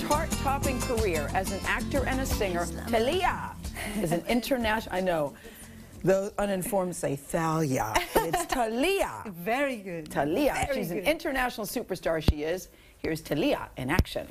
chart-topping career as an actor and a singer, Thalia is an international, I know, those uninformed say Thalia, but it's Thalia. Very good. Thalia, she's an international superstar, she is. Here's Thalia in action.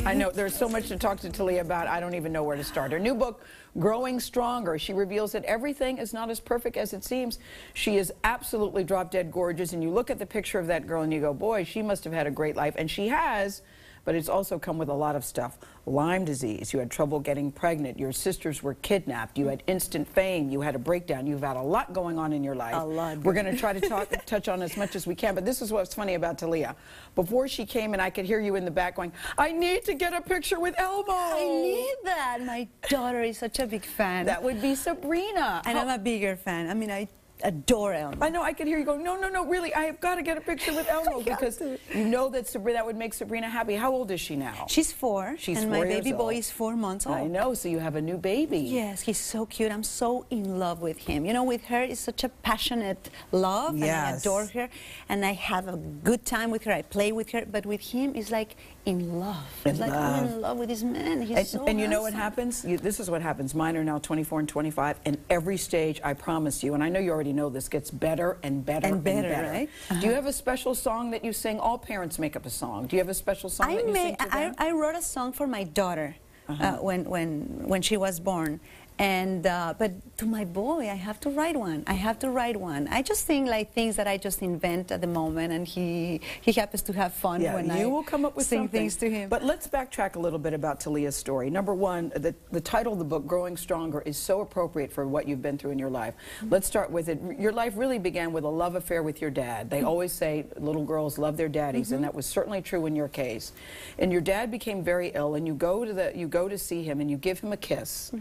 I know, there's so much to talk to Thalia about, I don't even know where to start. Her new book, Growing Stronger, she reveals that everything is not as perfect as it seems. She is absolutely drop-dead gorgeous, and you look at the picture of that girl and you go, boy, she must have had a great life, and she has. But it's also come with a lot of stuff. Lyme disease, you had trouble getting pregnant, your sisters were kidnapped, you had instant fame, you had a breakdown, you've had a lot going on in your life. A lot. We're going to try to touch on as much as we can, but this is what's funny about Thalia. Before she came in, I could hear you in the back going, I need to get a picture with Elmo. I need that. My daughter is such a big fan. That would be Sabrina. And I'm a bigger fan. I mean, I adore Elmo. I know, I can hear you going, no, no, no, really, I have got to get a picture with Elmo because you know that that would make Sabrina happy. How old is she now? She's 4. She's and 4 my years baby boy old. is 4 months old. I know, so you have a new baby. Yes, he's so cute. I'm so in love with him. You know, with her, it's such a passionate love, and I adore her, and I have a good time with her. I play with her, but with him, it's like in love. It's like I'm in love with this man. He's so and you know what happens? This is what happens. Mine are now 24 and 25, and every stage, I promise you, and I know you already know this, gets better and better and better. Right? Do you have a special song that you sing? All parents make up a song. Do you have a special song that you sing to them? I wrote a song for my daughter when she was born. And but to my boy, I have to write one. I have to write one. I just sing like things that I just invent at the moment, and he happens to have fun when I will come up with sing things to him. But let's backtrack a little bit about Thalia's story. Number one, the title of the book, Growing Stronger, is so appropriate for what you've been through in your life. Let's start with it. Your life really began with a love affair with your dad. They always say little girls love their daddies, and that was certainly true in your case. And your dad became very ill, and you go to see him, and you give him a kiss,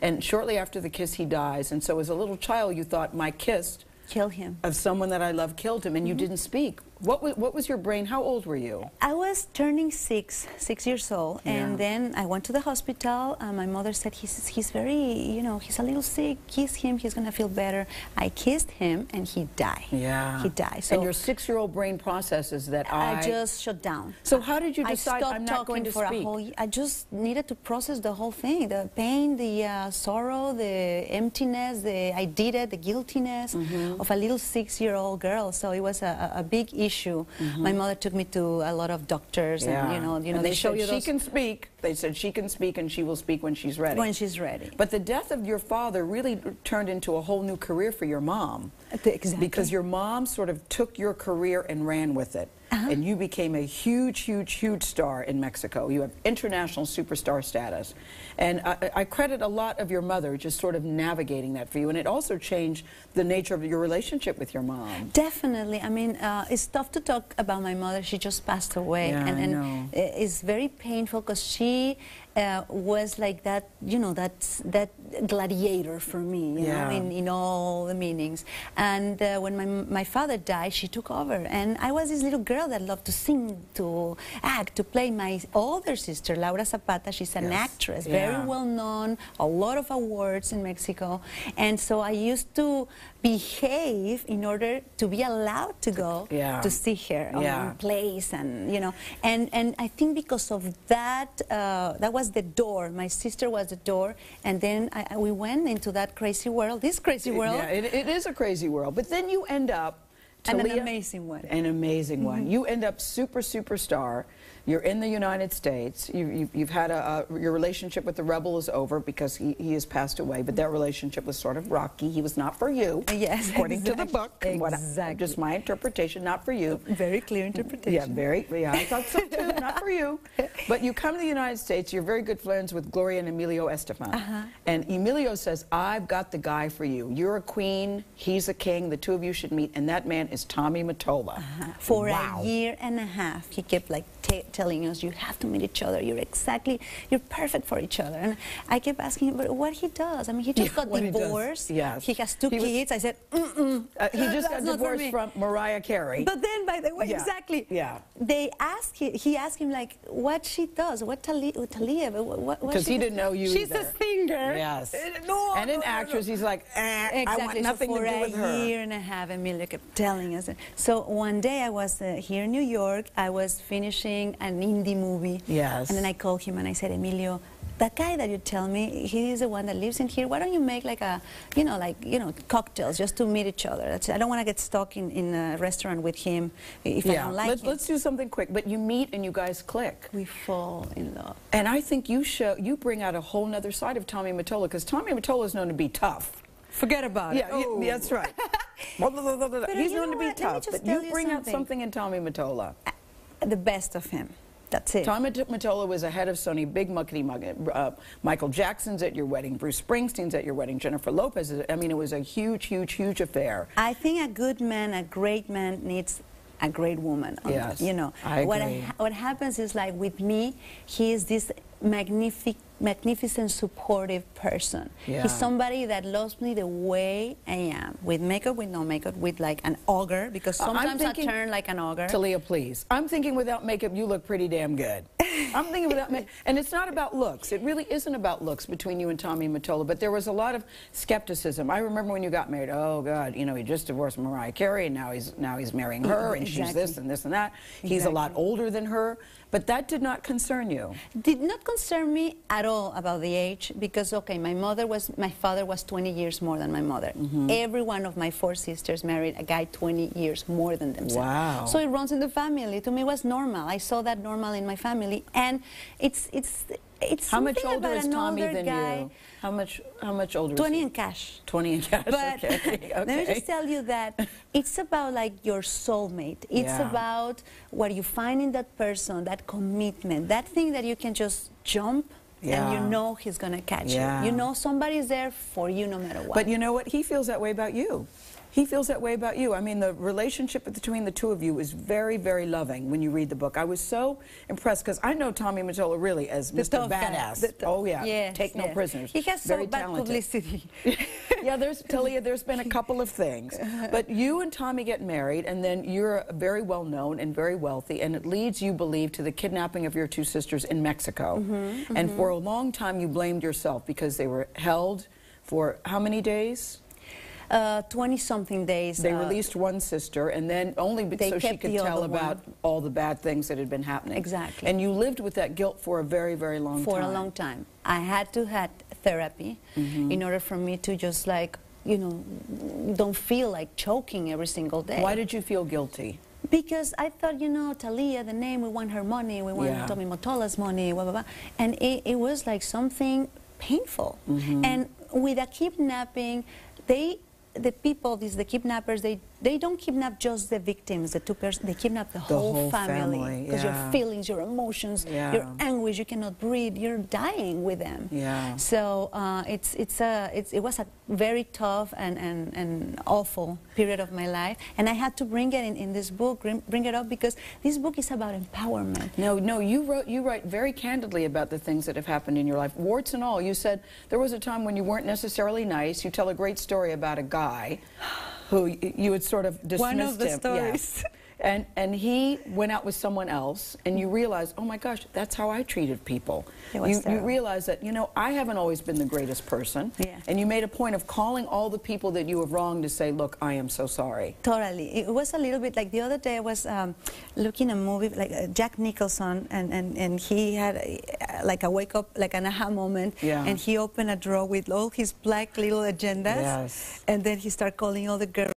and shortly after the kiss he dies. And so as a little child you thought, my kiss kill him of someone that I love killed him, and you didn't speak. What was your brain? How old were you? I was turning 6 years old, and then I went to the hospital. My mother said he's very, you know, he's a little sick. Kiss him, he's gonna feel better. I kissed him, and he died. Yeah, he died. So and your 6-year-old brain processes that I just shut down. So how did you decide I'm not going to speak? I just needed to process the whole thing: the pain, the sorrow, the emptiness, I did it, the guiltiness of a little 6-year-old girl. So it was a big issue. My mother took me to a lot of doctors, and you know, they show you she can speak. They said she can speak, and she will speak when she's ready. When she's ready. But the death of your father really turned into a whole new career for your mom. Exactly. Because your mom sort of took your career and ran with it. And you became a huge, huge, huge star in Mexico. You have international superstar status. And I credit a lot of your mother just sort of navigating that for you. And it also changed the nature of your relationship with your mom. Definitely. I mean, it's tough to talk about my mother. She just passed away. Yeah, and I know. It's very painful because she was like that, you know, that gladiator for me, you know, in all the meanings. And when my father died, she took over. And I was this little girl that loved to sing, to act, to play. My older sister, Laura Zapata, she's an actress, very well known, a lot of awards in Mexico. And so I used to behave in order to be allowed to go to see her on plays, and you know, and I think because of that, that was the door. My sister was the door, and then we went into that crazy world, this crazy world. Yeah, it is a crazy world, but then you end up an amazing one. An amazing one. You end up superstar. You're in the United States. You've had your relationship with the rebel is over because he has passed away, but that relationship was sort of rocky. He was not for you. Yes, according to the book. Exactly. Just my interpretation, not for you. Very clear interpretation. Yeah, I thought so too, not for you. But you come to the United States, you're very good friends with Gloria and Emilio Estefan. And Emilio says, I've got the guy for you. You're a queen, he's a king, the two of you should meet, and that man is Tommy Mottola. For a year and a half, he kept like telling us, you have to meet each other. You're perfect for each other. And I kept asking him, but what he does? I mean, he just got divorced. Yes. He has 2 kids. I said, he just got divorced from Mariah Carey. But then, by the way, exactly. Yeah. He asked him, like, what she does, what Thalia, because he didn't know you She's either. a singer. Yes. And an actress, he's like, exactly. I want nothing to do with her. For a year and a half, Emilio kept telling us. So one day I was here in New York. I was finishing an indie movie. Yes. And then I called him and I said, Emilio, that guy that you tell me, he is the one that lives in here. Why don't you make like cocktails just to meet each other? I don't want to get stuck in a restaurant with him if I don't like him. Let's do something quick. But you meet and you guys click. We fall in love. And I think you bring out a whole nother side of Tommy Mottola, because Tommy Mottola is known to be tough. Forget about it. Yeah, that's right. He's known to be tough, but you bring out something in Tommy Mottola. The best of him. That's it. Tommy Mottola was a head of Sony, big muckety mug. Michael Jackson's at your wedding, Bruce Springsteen's at your wedding, Jennifer Lopez. I mean, it was a huge, huge, huge affair. I think a good man, a great man, needs a great woman. Yes, you know, I agree. What happens is, like with me, he is this magnificent, supportive person. Yeah. He's somebody that loves me the way I am, with makeup, with no makeup, with like an ogre, because sometimes I turn like an ogre. Thalia, please. I'm thinking without makeup, you look pretty damn good. I'm thinking without makeup. And it's not about looks. It really isn't about looks between you and Tommy Mottola, but there was a lot of skepticism. I remember when you got married, oh, God, you know, he just divorced Mariah Carey, and now he's marrying her, and she's this and this and that. He's a lot older than her. But that did not concern you. Did not concern me at all about the age, because, okay, my father was 20 years more than my mother. Every one of my 4 sisters married a guy 20 years more than themselves. Wow. So it runs in the family. To me, it was normal. I saw that normal in my family, and it's how much older is Tommy than guy. you? How much older? 20 in cash. 20 in cash. But okay. let me just tell you that it's about like your soulmate. It's about what you find in that person, that commitment, that thing that you can just jump and you know he's gonna catch you. You know somebody's there for you no matter what. But you know what? He feels that way about you. He feels that way about you. I mean, the relationship between the two of you is very, very loving when you read the book. I was so impressed, because I know Tommy Mottola really as Mr. Badass. Oh, yeah. Yes, take no prisoners. He has very so bad talented publicity. Yeah, Thalia, there's been a couple of things. But you and Tommy get married, and then you're very well known and very wealthy, and it leads, you believe, to the kidnapping of your 2 sisters in Mexico. And for a long time, you blamed yourself because they were held for how many days? 20-something days. They released one sister, and then only so she could tell about all the bad things that had been happening. Exactly. And you lived with that guilt for a very, very long time. For a long time. I had to have therapy in order for me to just, like, you know, don't feel like choking every single day. Why did you feel guilty? Because I thought, you know, Thalia, the name, we want her money, we want Tommy Mottola's money, blah, blah, blah. And it was like something painful. And with a kidnapping, the kidnappers, they don't kidnap just the victims, the 2 persons, they kidnap the whole family. Because your feelings, your emotions, your anguish, you cannot breathe, you're dying with them. So it was a very tough and awful period of my life, and I had to bring it in this book, bring it up, because this book is about empowerment. No, you write very candidly about the things that have happened in your life, warts and all. You said there was a time when you weren't necessarily nice. You tell a great story about a guy who you had sort of dismissed him. One of the stories. And he went out with someone else, and you realized, oh my gosh, that's how I treated people. You realized that, you know, I haven't always been the greatest person. And you made a point of calling all the people that you have wronged to say, look, I am so sorry. Totally. It was a little bit like the other day I was looking at a movie, like Jack Nicholson, and he had like a wake up, like an aha moment, and he opened a drawer with all his black little agendas, and then he started calling all the girls